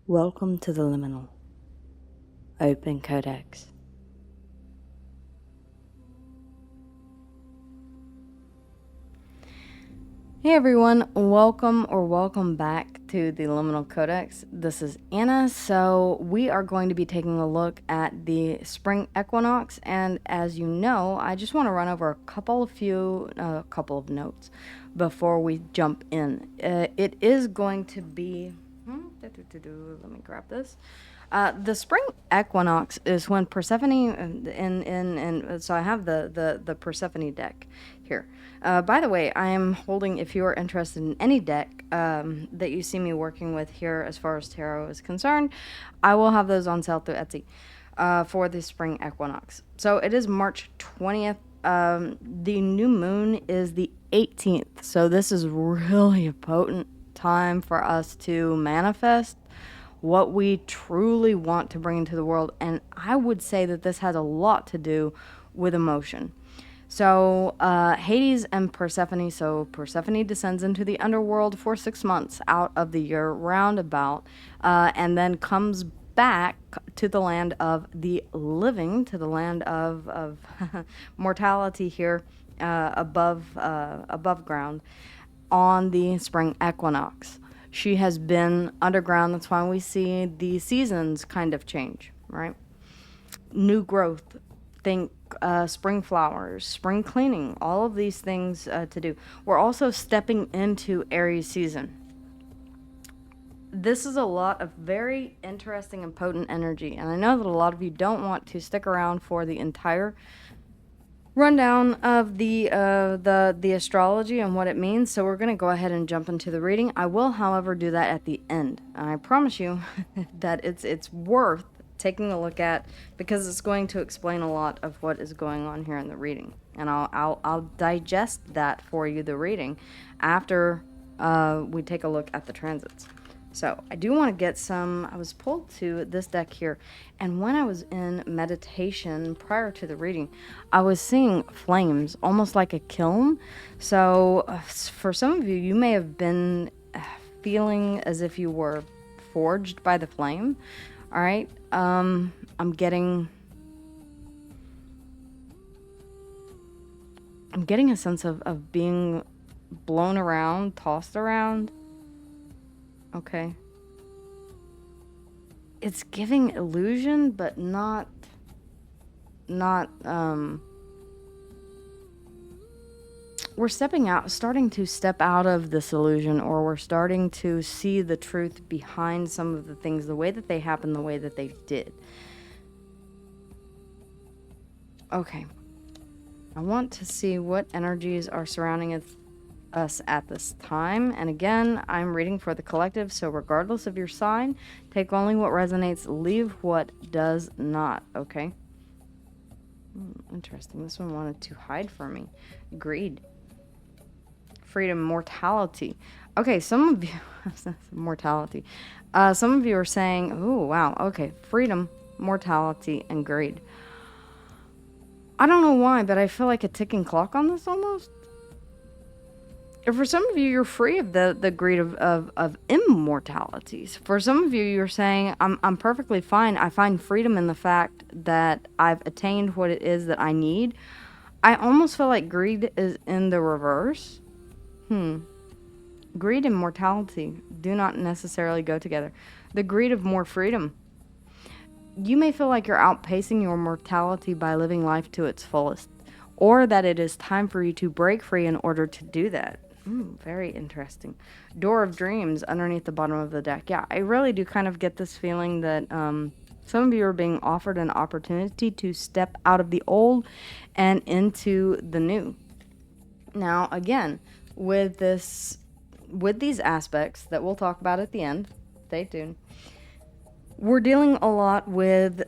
Welcome to the Liminal Open Codex. Hey everyone, welcome back to the Liminal Codex. This is Anna. So we are going to be taking a look at the spring equinox, and as you know, I just want to run over a couple of notes before we jump in. It is going to be let me grab this. The spring equinox is when Persephone so I have the Persephone deck here. By the way, I am holding, if you are interested in any deck that you see me working with here as far as tarot is concerned, I will have those on sale through Etsy for the spring equinox. So it is March 20th. The new moon is the 18th. So this is really a potent time for us to manifest what we truly want to bring into the world. And I would say that this has a lot to do with emotion. So Hades and Persephone. So Persephone descends into the underworld for 6 months out of the year roundabout, and then comes back to the land of the living, to the land of mortality here above ground on the spring equinox. She has been underground. That's why we see the seasons kind of change, right? New growth. Think spring flowers, spring cleaning, all of these things to do. We're also stepping into Aries season. This is a lot of very interesting and potent energy, and I know that a lot of you don't want to stick around for the entire rundown of the astrology and what it means, so we're going to go ahead and jump into the reading. I will, however, do that at the end, and I promise you that it's worth taking a look at, because it's going to explain a lot of what is going on here in the reading, and I'll digest that for you, the reading, after we take a look at the transits. So I do want to get some. I was pulled to this deck here, and when I was in meditation prior to the reading, I was seeing flames, almost like a kiln. So for some of you, you may have been feeling as if you were forged by the flame. All right, I'm getting a sense of being blown around, tossed around. Okay. It's giving illusion, but not, we're starting to step out of this illusion, or we're starting to see the truth behind some of the things, the way that they happen, the way that they did. Okay. I want to see what energies are surrounding us at this time, and again, I'm reading for the collective, so regardless of your sign, take only what resonates, leave what does not. Okay. Interesting. This one wanted to hide from me. Greed, freedom, mortality. Okay, some of you mortality, some of you are saying, oh wow, okay, freedom, mortality, and greed. I don't know why, but I feel like a ticking clock on this almost. For some of you, you're free of the greed of immortalities. For some of you, you're saying, I'm perfectly fine. I find freedom in the fact that I've attained what it is that I need. I almost feel like greed is in the reverse. Greed and mortality do not necessarily go together. The greed of more freedom. You may feel like you're outpacing your mortality by living life to its fullest, or that it is time for you to break free in order to do that. Very interesting. Door of Dreams underneath the bottom of the deck. Yeah, I really do kind of get this feeling that some of you are being offered an opportunity to step out of the old and into the new. Now, again, with these aspects that we'll talk about at the end, stay tuned. We're dealing a lot with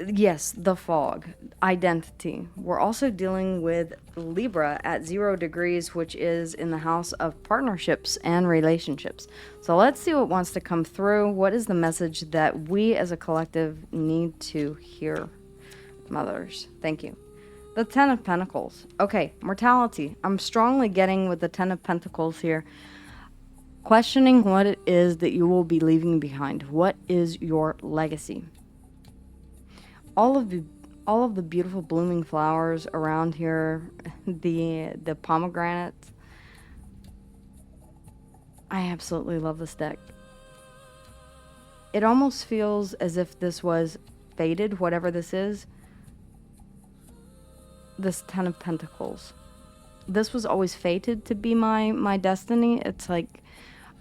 yes, the fog, identity. We're also dealing with Libra at 0 degrees, which is in the house of partnerships and relationships. So let's see what wants to come through. What is the message that we as a collective need to hear? Mothers, thank you. The Ten of Pentacles. Okay, mortality. I'm strongly getting with the Ten of Pentacles here. questioning what it is that you will be leaving behind. What is your legacy? All of the beautiful blooming flowers around here, the pomegranates. I absolutely love this deck. It almost feels as if this was fated, whatever this is. This Ten of Pentacles. This was always fated to be my destiny. It's like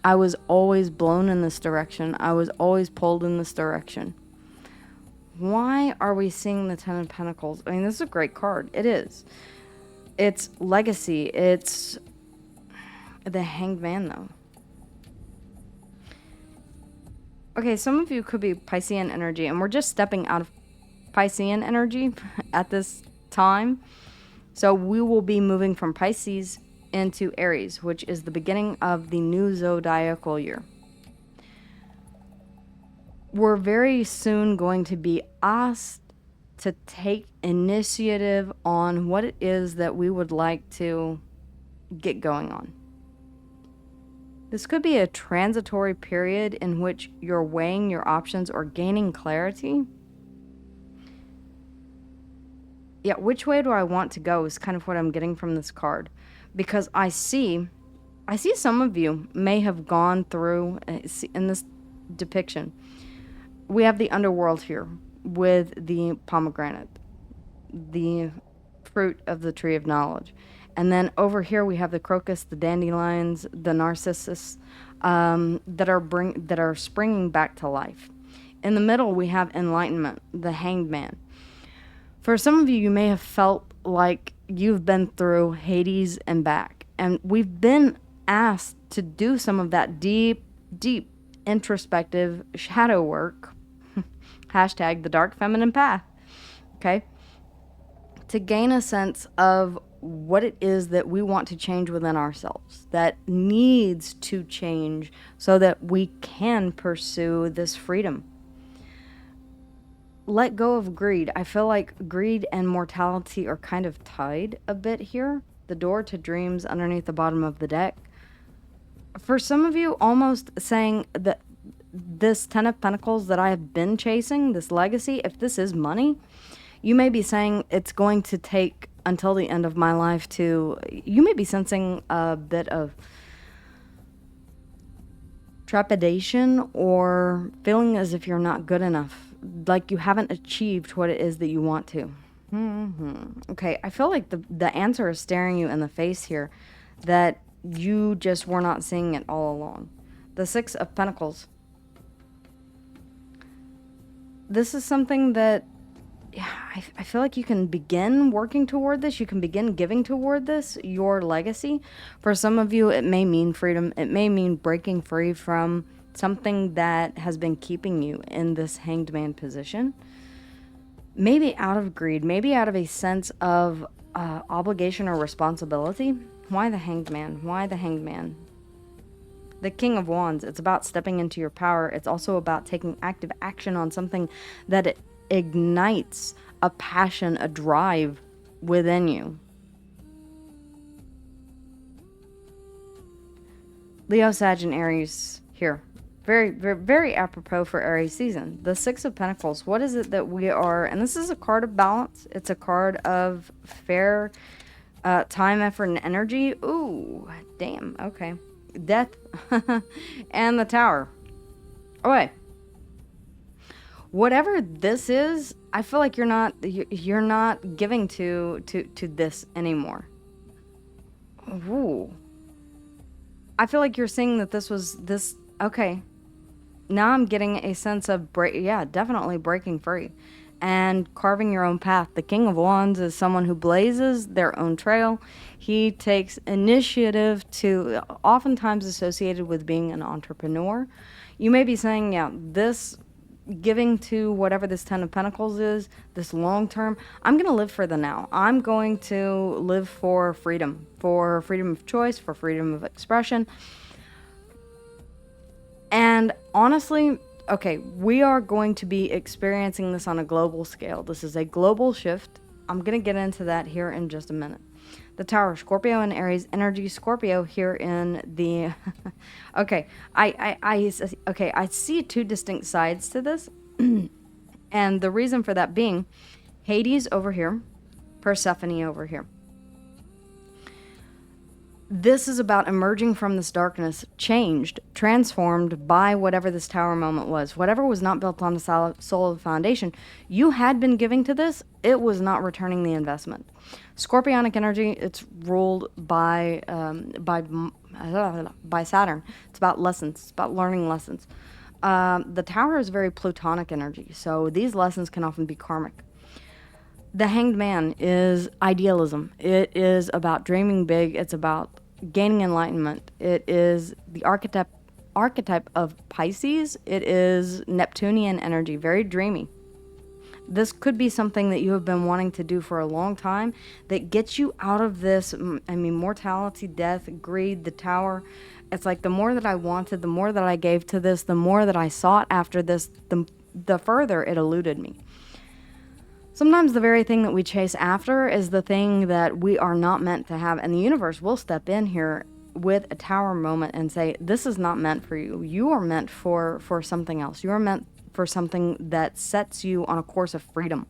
I was always blown in this direction. I was always pulled in this direction. Why are we seeing the Ten of Pentacles? I mean, this is a great card. It is. It's legacy. It's the Hanged Man, though. Okay, some of you could be Piscean energy, and we're just stepping out of Piscean energy at this time. So we will be moving from Pisces into Aries, which is the beginning of the new zodiacal year. We're very soon going to be asked to take initiative on what it is that we would like to get going on. This could be a transitory period in which you're weighing your options or gaining clarity. Yeah, which way do I want to go is kind of what I'm getting from this card. Because I see some of you may have gone through, in this depiction, we have the underworld here with the pomegranate, the fruit of the tree of knowledge. And then over here we have the crocus, the dandelions, the narcissus that are springing back to life. In the middle we have enlightenment, the Hanged Man. For some of you, you may have felt like you've been through Hades and back. And we've been asked to do some of that deep, deep introspective shadow work. Hashtag the dark feminine path. Okay? To gain a sense of what it is that we want to change within ourselves, that needs to change so that we can pursue this freedom. Let go of greed. I feel like greed and mortality are kind of tied a bit here. The door to dreams underneath the bottom of the deck. For some of you, almost saying that this Ten of Pentacles that I have been chasing, this legacy, if this is money, you may be saying it's going to take until the end of my life to... You may be sensing a bit of trepidation or feeling as if you're not good enough, like you haven't achieved what it is that you want to. Okay, I feel like the answer is staring you in the face here, that you just were not seeing it all along. The Six of Pentacles. This is something that I feel like you can begin working toward this. You can begin giving toward this, your legacy. For some of you, it may mean freedom. It may mean breaking free from something that has been keeping you in this Hanged Man position. Maybe out of greed, maybe out of a sense of obligation or responsibility. Why the Hanged Man? Why the Hanged Man? The King of Wands, it's about stepping into your power. It's also about taking active action on something that it ignites a passion, a drive within you. Leo, Sag, and Aries here. Very, very, very apropos for Aries season. The Six of Pentacles. What is it that we are... And this is a card of balance. It's a card of fair time, effort, and energy. Ooh, damn. Okay. Death. And the Tower. Okay. Whatever this is, I feel like you're not giving to this anymore. Ooh. I feel like you're seeing that this was this... Okay. Now I'm getting a sense of definitely breaking free and carving your own path. The King of Wands is someone who blazes their own trail. He takes initiative to, oftentimes associated with being an entrepreneur. You may be saying, yeah, this giving to whatever this Ten of Pentacles is, this long term, I'm going to live for the now. I'm going to live for freedom of choice, for freedom of expression. And honestly, okay, we are going to be experiencing this on a global scale. This is a global shift. I'm going to get into that here in just a minute. The Tower, Scorpio and Aries energy. Scorpio here in the okay, I see two distinct sides to this. And the reason for that being Hades over here, Persephone over here. This is about emerging from this darkness, changed, transformed by whatever this tower moment was. Whatever was not built on a solid foundation, you had been giving to this, it was not returning the investment. Scorpionic energy, it's ruled by Saturn. It's about lessons. It's about learning lessons. The tower is very Plutonic energy, so these lessons can often be karmic. The Hanged Man is idealism. It is about dreaming big. It's about gaining enlightenment. It is the archetype of Pisces. It is Neptunian energy, very dreamy. This could be something that you have been wanting to do for a long time that gets you out of this, mortality, death, greed, the tower. It's like the more that I wanted, the more that I gave to this, the more that I sought after this, the further it eluded me. Sometimes the very thing that we chase after is the thing that we are not meant to have, and the universe will step in here with a tower moment and say, this is not meant for you. You are meant for something else. You are meant for something that sets you on a course of freedom.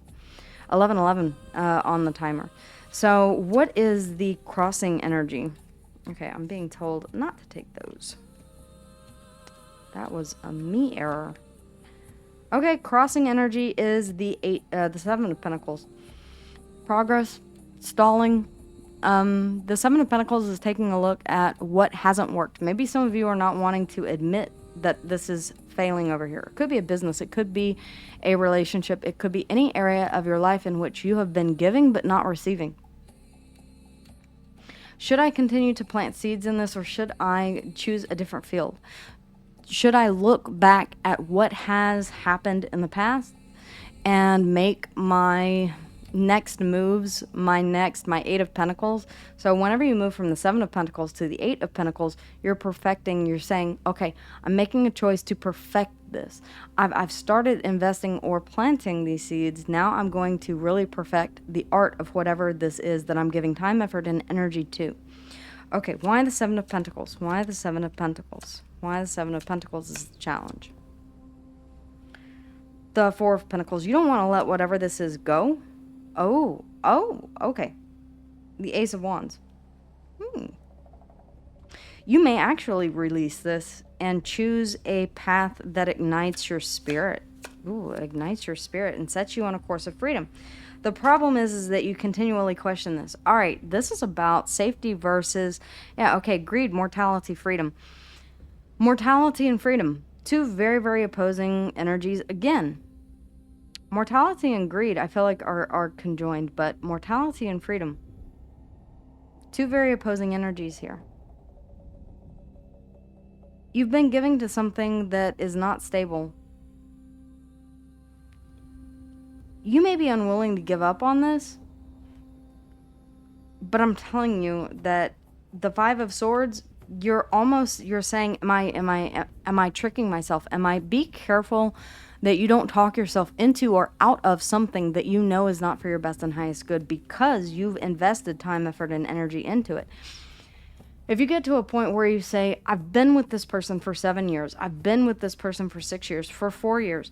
11:11 on the timer. So what is the crossing energy? Okay, I'm being told not to take those. That was a me error. Okay, crossing energy is the Seven of Pentacles. Progress, stalling. The Seven of Pentacles is taking a look at what hasn't worked. Maybe some of you are not wanting to admit that this is failing over here. It could be a business. It could be a relationship. It could be any area of your life in which you have been giving but not receiving. Should I continue to plant seeds in this, or should I choose a different field? Should I look back at what has happened in the past and make my next moves, my Eight of Pentacles? So whenever you move from the Seven of Pentacles to the Eight of Pentacles, you're perfecting, you're saying, okay, I'm making a choice to perfect this. I've started investing or planting these seeds. Now I'm going to really perfect the art of whatever this is that I'm giving time, effort, and energy to. Okay, why the Seven of Pentacles? Why the Seven of Pentacles? Why the Seven of Pentacles is the challenge. The Four of Pentacles. You don't want to let whatever this is go. Oh, okay. The Ace of Wands. You may actually release this and choose a path that ignites your spirit. Ooh, it ignites your spirit and sets you on a course of freedom. The problem is that you continually question this. All right, this is about safety versus, greed, mortality, freedom. Mortality and freedom. Two very, very opposing energies. Again, mortality and greed, I feel like are conjoined, but mortality and freedom. Two very opposing energies here. You've been giving to something that is not stable. You may be unwilling to give up on this, but I'm telling you that the Five of Swords, you're saying, am I tricking myself? Be careful that you don't talk yourself into or out of something that you know is not for your best and highest good because you've invested time, effort, and energy into it. If you get to a point where you say, I've been with this person for 7 years, I've been with this person for 6 years, for 4 years,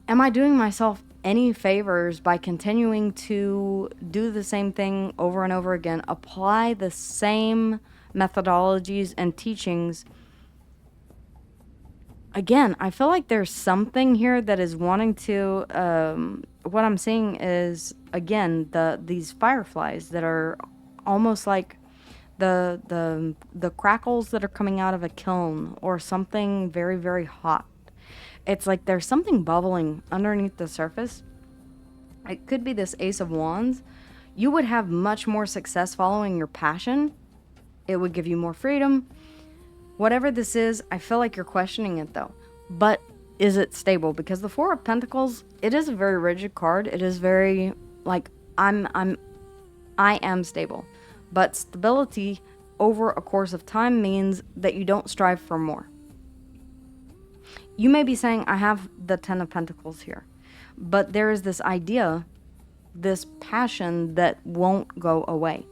am I doing myself any favors by continuing to do the same thing over and over again, apply the same methodologies and teachings? Again, I feel like there's something here that is wanting to, what I'm seeing is, again, these fireflies that are almost like the crackles that are coming out of a kiln or something very, very hot. It's like there's something bubbling underneath the surface. It could be this Ace of Wands. You would have much more success following your passion. It would give you more freedom. Whatever this is, I feel like you're questioning it though. But is it stable? Because the Four of Pentacles, it is a very rigid card. It is very like I am stable. But stability over a course of time means that you don't strive for more. You may be saying, I have the Ten of Pentacles here, but there is this idea, this passion that won't go away.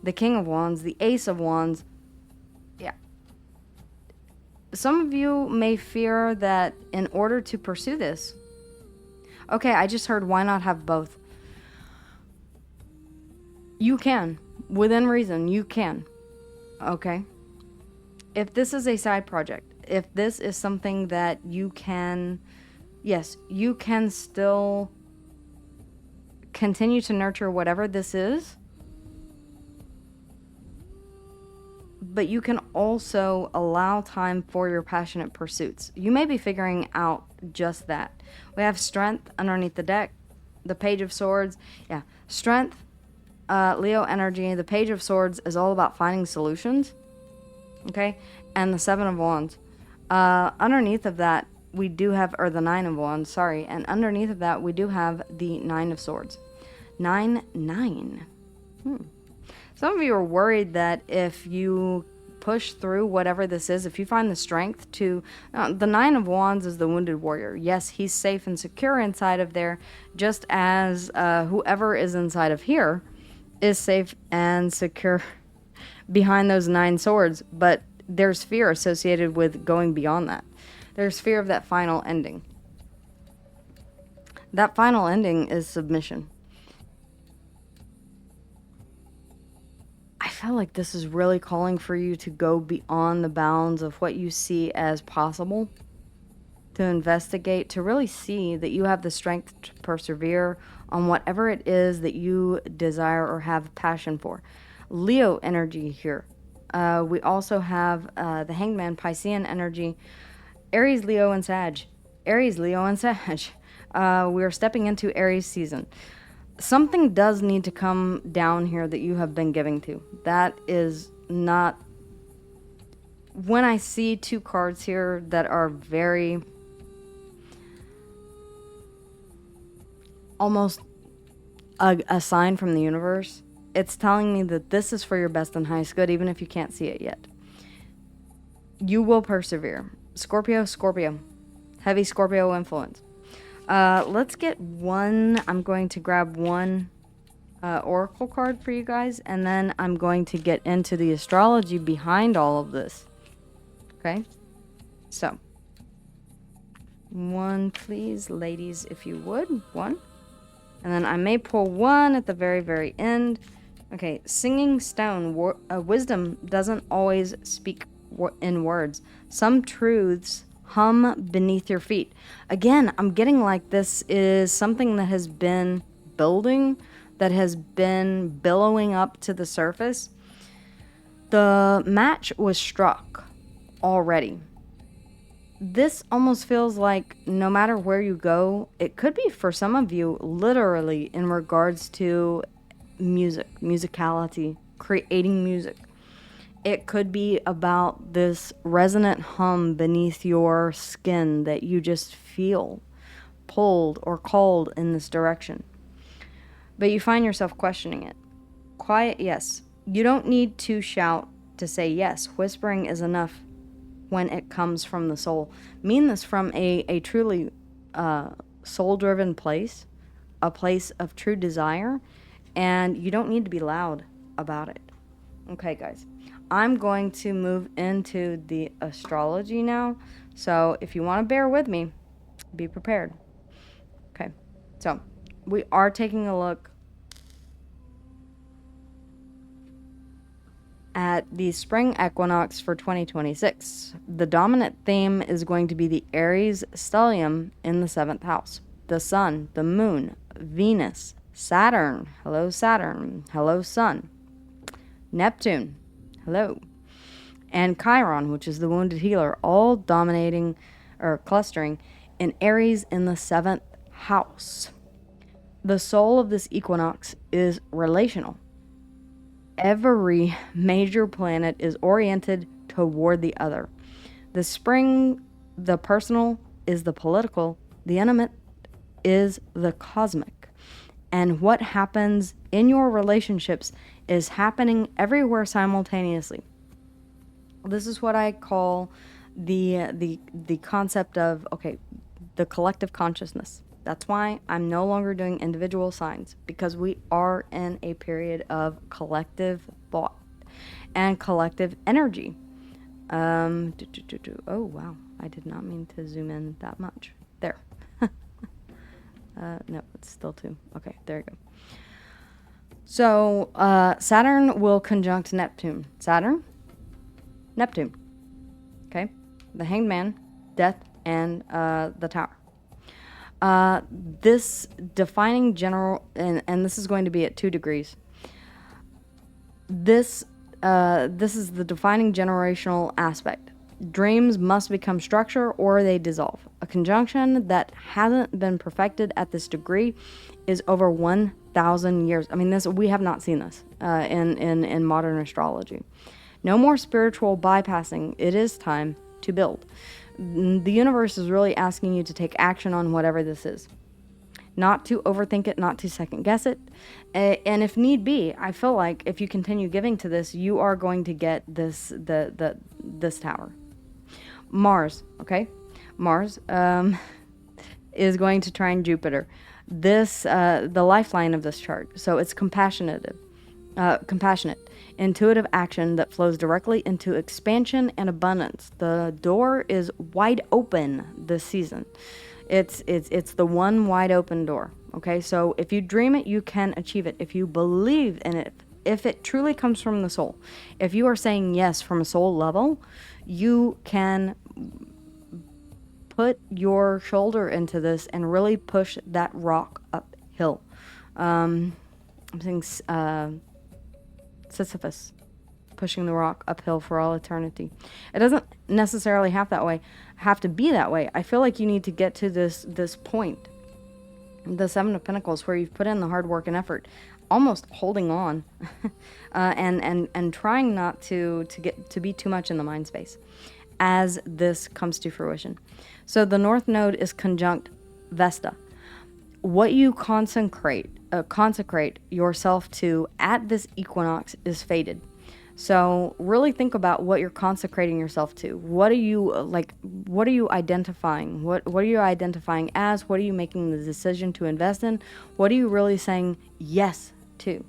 the King of Wands, the Ace of Wands. Yeah. Some of you may fear that in order to pursue this, okay, I just heard why not have both? You can. Within reason, you can. Okay? If this is a side project, if this is something that you can, yes, you can still continue to nurture whatever this is, but you can also allow time for your passionate pursuits. You may be figuring out just that. We have Strength underneath the deck, the Page of Swords. Yeah, Strength, Leo energy. The Page of Swords is all about finding solutions. Okay, and the Seven of Wands. Underneath of that, we do have, or the Nine of Wands, sorry, and underneath of that, we do have the Nine of Swords. 9, 9. Some of you are worried that if you push through whatever this is, if you find the strength to... the Nine of Wands is the wounded warrior. Yes, he's safe and secure inside of there, just as whoever is inside of here is safe and secure behind those 9 swords, but there's fear associated with going beyond that. There's fear of that final ending. That final ending is submission. I feel like this is really calling for you to go beyond the bounds of what you see as possible, to investigate, to really see that you have the strength to persevere on whatever it is that you desire or have passion for. Leo energy here. We also have the Hangman, Piscean energy, Aries, Leo, and Sag. Aries, Leo, and Sag. We are stepping into Aries season. Something does need to come down here that you have been giving to. That is not... When I see 2 cards here that are very... almost a sign from the universe, it's telling me that this is for your best and highest good, even if you can't see it yet. You will persevere. Scorpio, Scorpio. Heavy Scorpio influence. Let's get one. I'm going to grab one oracle card for you guys, and then I'm going to get into the astrology behind all of this. Okay? So, one, please, ladies, if you would. One. And then I may pull one at the very, very end. Okay, Singing Stone. Wisdom doesn't always speak in words. Some truths hum beneath your feet. Again, I'm getting like this is something that has been building, that has been billowing up to the surface. The match was struck already. This almost feels like no matter where you go, it could be for some of you literally in regards to music, musicality, creating music. It could be about this resonant hum beneath your skin that you just feel pulled or called in this direction. But you find yourself questioning it. Quiet, yes. You don't need to shout to say yes. Whispering is enough when it comes from the soul. Mean this from a truly soul-driven place, a place of true desire, and you don't need to be loud about it. Okay, guys. I'm going to move into the astrology now, so if you want to bear with me, be prepared. Okay, so we are taking a look at the spring equinox for 2026. The dominant theme is going to be the Aries stellium in the 7th house. The sun, the moon, Venus, Saturn, hello Saturn, hello Sun, Neptune, hello, and Chiron, which is the wounded healer, all dominating or clustering in Aries in the 7th house. The soul of this equinox is relational. Every major planet is oriented toward the other. The spring, the personal, is the political. The intimate is the cosmic. And what happens in your relationships is happening everywhere simultaneously. This is what I call the concept of, okay, the collective consciousness. That's why I'm no longer doing individual signs, because we are in a period of collective thought and collective energy. Oh, wow. I did not mean to zoom in that much. There. No, it's still 2. Okay, there you go. So, Saturn will conjunct Neptune. Saturn, Neptune. Okay? The Hanged Man, Death, and the Tower. This defining general, and this is going to be at 2 degrees. This is the defining generational aspect. Dreams must become structure or they dissolve. A conjunction that hasn't been perfected at this degree is over 1,000 years. I mean, we have not seen this in modern astrology. No more spiritual bypassing. It is time to build. The universe is really asking you to take action on whatever this is. Not to overthink it, not to second guess it. And if need be, I feel like if you continue giving to this, you are going to get this tower. Mars, okay? Mars is going to trine Jupiter. The lifeline of this chart. So it's compassionate, intuitive action that flows directly into expansion and abundance. The door is wide open this season. It's the one wide open door. Okay, so if you dream it, you can achieve it. If you believe in it, if it truly comes from the soul, if you are saying yes from a soul level, you can put your shoulder into this and really push that rock uphill. I'm saying Sisyphus, pushing the rock uphill for all eternity. It doesn't necessarily have to be that way. I feel like you need to get to this point, the 7 of Pentacles, where you've put in the hard work and effort, almost holding on, and trying not to be too much in the mind space as this comes to fruition. So the North Node is conjunct Vesta. What you consecrate yourself to at this equinox is fated. So really think about what you're consecrating yourself to. What are you identifying? What are you identifying as? What are you making the decision to invest in? What are you really saying yes to?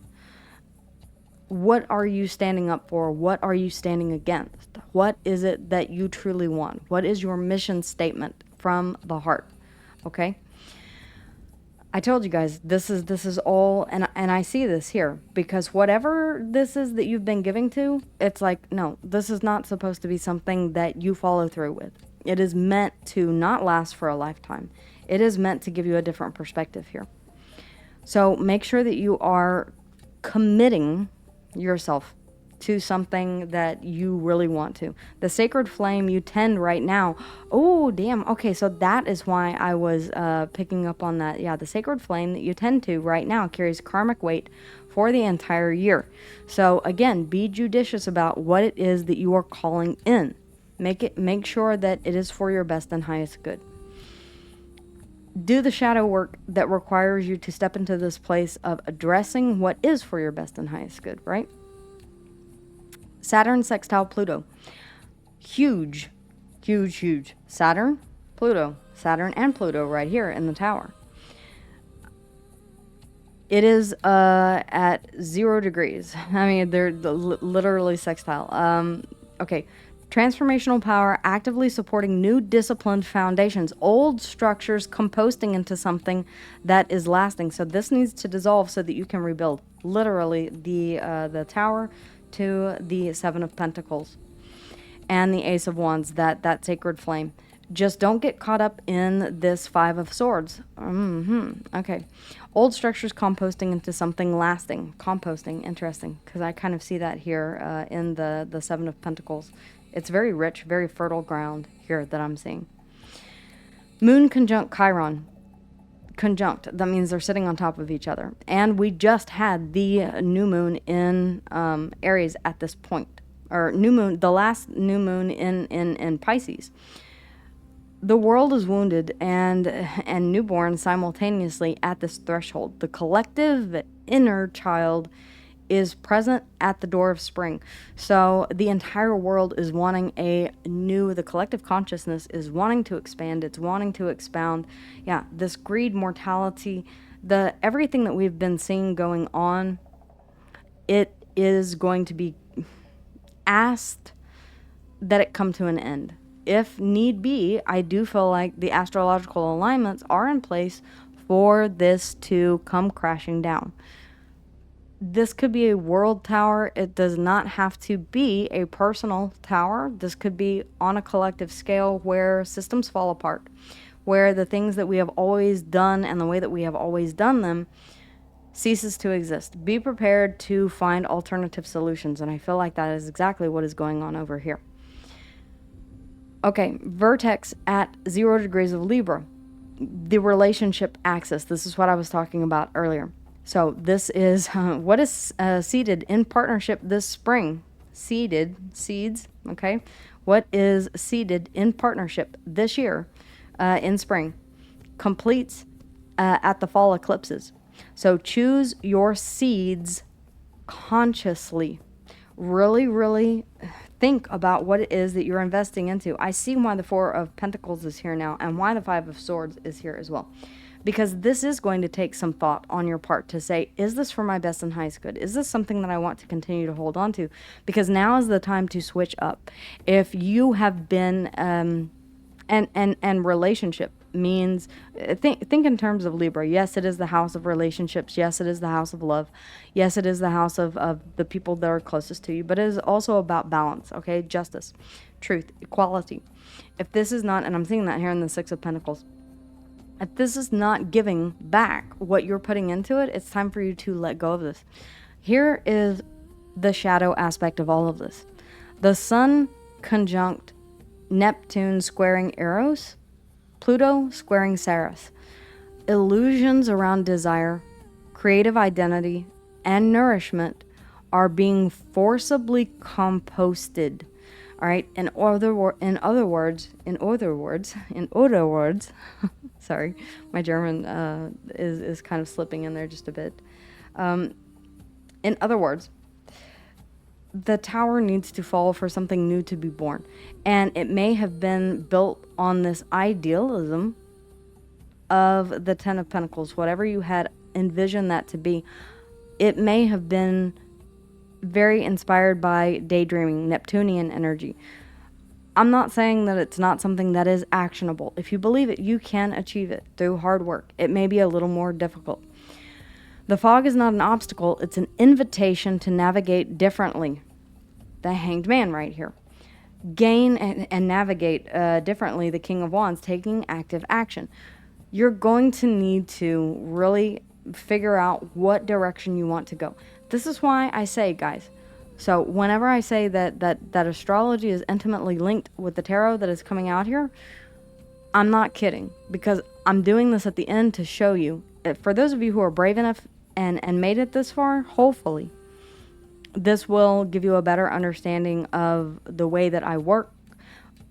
What are you standing up for? What are you standing against? What is it that you truly want? What is your mission statement from the heart? Okay? I told you guys, this is all, and I see this here, because whatever this is that you've been giving to, it's like, no, this is not supposed to be something that you follow through with. It is meant to not last for a lifetime. It is meant to give you a different perspective here. So make sure that you are committing yourself to something that you really want to. The sacred flame you tend right now. Oh, damn. Okay, so that is why I was picking up on that. Yeah, the sacred flame that you tend to right now carries karmic weight for the entire year. So again, be judicious about what it is that you are calling in. Make sure that it is for your best and highest good. Do the shadow work that requires you to step into this place of addressing what is for your best and highest good, right? Saturn sextile Pluto. Huge, huge, huge. Saturn, Pluto. Saturn and Pluto right here in the tower. It is at 0 degrees. I mean, they're literally sextile. Okay. Transformational power actively supporting new disciplined foundations. Old structures composting into something that is lasting. So this needs to dissolve so that you can rebuild. Literally, the tower to the 7 of Pentacles and the Ace of Wands, that sacred flame. Just don't get caught up in this 5 of Swords. Okay. Old structures composting into something lasting. Composting, interesting, because I kind of see that here in the 7 of Pentacles. It's very rich, very fertile ground here that I'm seeing. Moon conjunct Chiron. Conjunct, that means they're sitting on top of each other. And we just had the new moon in Aries at this point. Or new moon, the last new moon in Pisces. The world is wounded and newborn simultaneously at this threshold. The collective inner child is present at the door of spring. So the entire world is wanting the collective consciousness is wanting to expand, it's wanting to expound. Yeah, this greed, mortality, everything that we've been seeing going on, it is going to be asked that it come to an end. If need be, I do feel like the astrological alignments are in place for this to come crashing down. This could be a world tower. It does not have to be a personal tower. This could be on a collective scale where systems fall apart, where the things that we have always done and the way that we have always done them ceases to exist. Be prepared to find alternative solutions, and I feel like that is exactly what is going on over here. Okay, vertex at 0 degrees of Libra. The relationship axis. This is what I was talking about earlier. So this is what is seeded in partnership this spring. Seeds, okay? What is seeded in partnership this year in spring completes at the fall eclipses. So choose your seeds consciously. Really, really think about what it is that you're investing into. I see why the 4 of Pentacles is here now and why the 5 of Swords is here as well. Because this is going to take some thought on your part to say, is this for my best and highest good? Is this something that I want to continue to hold on to? Because now is the time to switch up. If you have been, and relationship means, think in terms of Libra. Yes, it is the house of relationships. Yes, it is the house of love. Yes, it is the house of the people that are closest to you. But it is also about balance, okay? Justice, truth, equality. If this is not, and I'm seeing that here in the 6 of Pentacles, if this is not giving back what you're putting into it, it's time for you to let go of this. Here is the shadow aspect of all of this. The Sun conjunct Neptune squaring Eros, Pluto squaring Ceres. Illusions around desire, creative identity, and nourishment are being forcibly composted. All right. In other words, sorry, my German is kind of slipping in there just a bit. In other words, the tower needs to fall for something new to be born. And it may have been built on this idealism of the 10 of Pentacles, whatever you had envisioned that to be. It may have been very inspired by daydreaming, Neptunian energy. I'm not saying that it's not something that is actionable. If you believe it, you can achieve it through hard work. It may be a little more difficult. The fog is not an obstacle. It's an invitation to navigate differently. The Hanged Man right here. Gain and navigate differently. The King of Wands, taking active action. You're going to need to really figure out what direction you want to go. This is why I say, guys, so whenever I say that astrology is intimately linked with the tarot that is coming out here, I'm not kidding, because I'm doing this at the end to show you. For those of you who are brave enough and made it this far, hopefully, this will give you a better understanding of the way that I work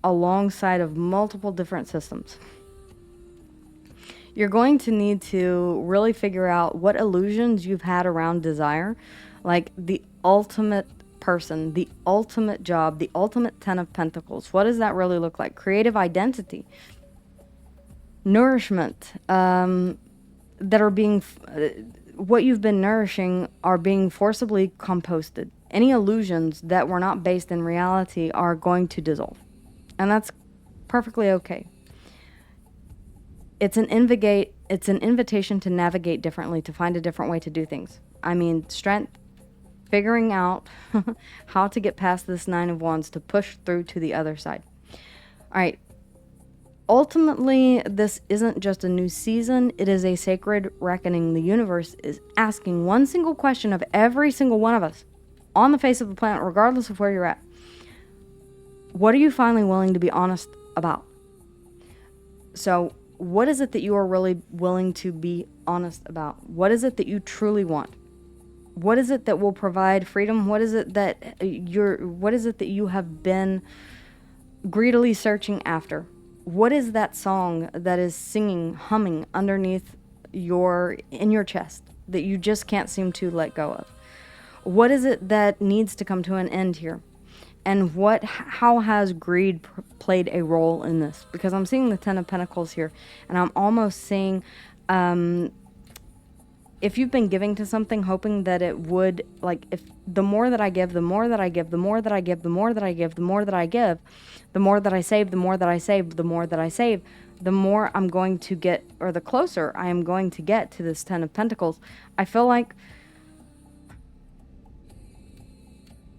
alongside of multiple different systems. You're going to need to really figure out what illusions you've had around desire, like the ultimate person, the ultimate job, the ultimate 10 of Pentacles. What does that really look like? Creative identity, nourishment, that are being, what you've been nourishing are being forcibly composted. Any illusions that were not based in reality are going to dissolve. And that's perfectly okay. It's an invitation to navigate differently, to find a different way to do things. I mean, strength, figuring out how to get past this 9 of Wands to push through to the other side. All right. Ultimately, this isn't just a new season. It is a sacred reckoning. The universe is asking one single question of every single one of us on the face of the planet, regardless of where you're at. What are you finally willing to be honest about? So, what is it that you are really willing to be honest about? What is it that you truly want? What is it that will provide freedom? What is it that you have been greedily searching after? What is that song that is singing, humming underneath in your chest that you just can't seem to let go of? What is it that needs to come to an end here? And how has greed played a role in this? Because I'm seeing the Ten of Pentacles here, and I'm almost seeing, if you've been giving to something hoping that it would, like, if the more that I give, the more that I give, the more that I give, the more that I give, the more that I give, the more that I save, the more that I save, the more that I save, the more I'm going to get, or the closer I am going to get to this Ten of Pentacles. I feel like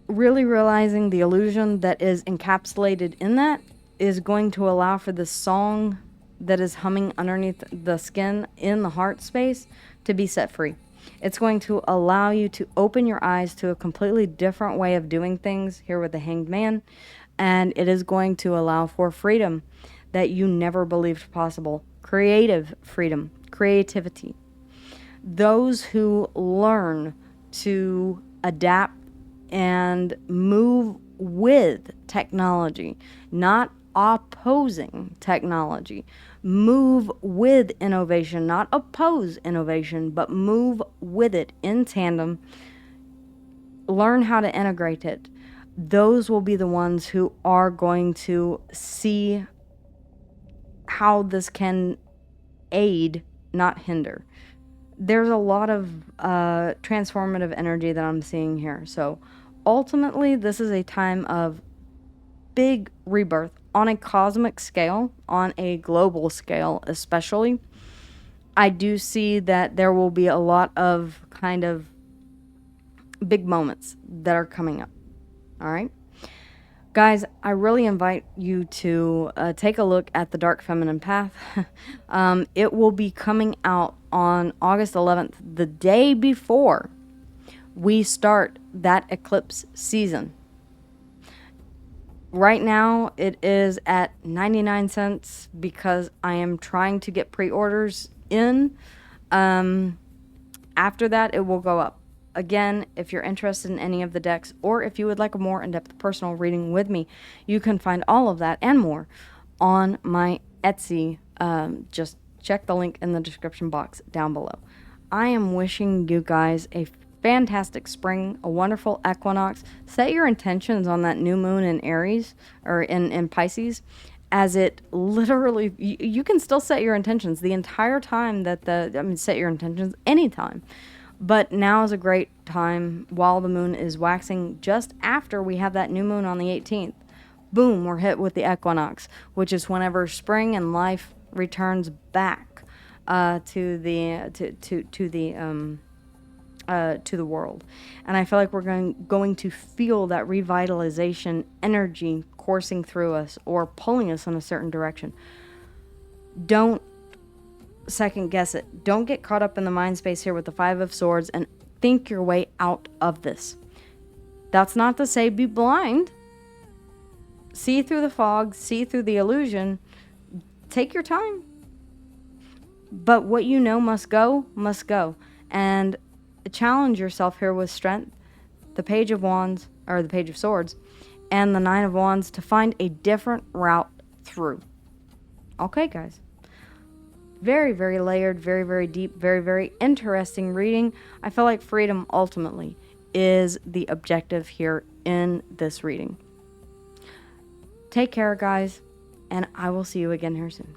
really realizing the illusion that is encapsulated in that is going to allow for the song that is humming underneath the skin in the heart space to be set free. It's going to allow you to open your eyes to a completely different way of doing things here with the Hanged Man, and it is going to allow for freedom that you never believed possible. Creative freedom, creativity. Those who learn to adapt and move with technology, not opposing technology. Move with innovation, not oppose innovation, but move with it in tandem. Learn how to integrate it. Those will be the ones who are going to see how this can aid, not hinder. There's a lot of transformative energy that I'm seeing here. So ultimately, this is a time of big rebirth on a cosmic scale, on a global scale especially. I do see that there will be a lot of kind of big moments that are coming up. All right? Guys, I really invite you to take a look at the Dark Feminine Path. It will be coming out on August 11th, the day before we start that eclipse season. Right now, it is at 99 cents because I am trying to get pre-orders in. After that, it will go up. Again, if you're interested in any of the decks, or if you would like a more in-depth personal reading with me, you can find all of that and more on my Etsy. Just check the link in the description box down below. I am wishing you guys a fantastic spring, a wonderful equinox. Set your intentions on that new moon in Aries, or in Pisces, as it literally, you can still set your intentions the entire time that set your intentions anytime. But now is a great time while the moon is waxing just after we have that new moon on the 18th. Boom, we're hit with the equinox, which is whenever spring and life returns back to the world. And I feel like we're going to feel that revitalization energy coursing through us or pulling us in a certain direction. Don't second guess it. Don't get caught up in the mind space here with the Five of Swords and think your way out of this. That's not to say be blind. See through the fog, see through the illusion. Take your time. But what you know must go, must go. And challenge yourself here with strength, the Page of Wands, or the Page of Swords, and the Nine of Wands to find a different route through. Okay, guys. Very, very layered, very, very deep, very, very interesting reading. I feel like freedom ultimately is the objective here in this reading. Take care, guys, and I will see you again here soon.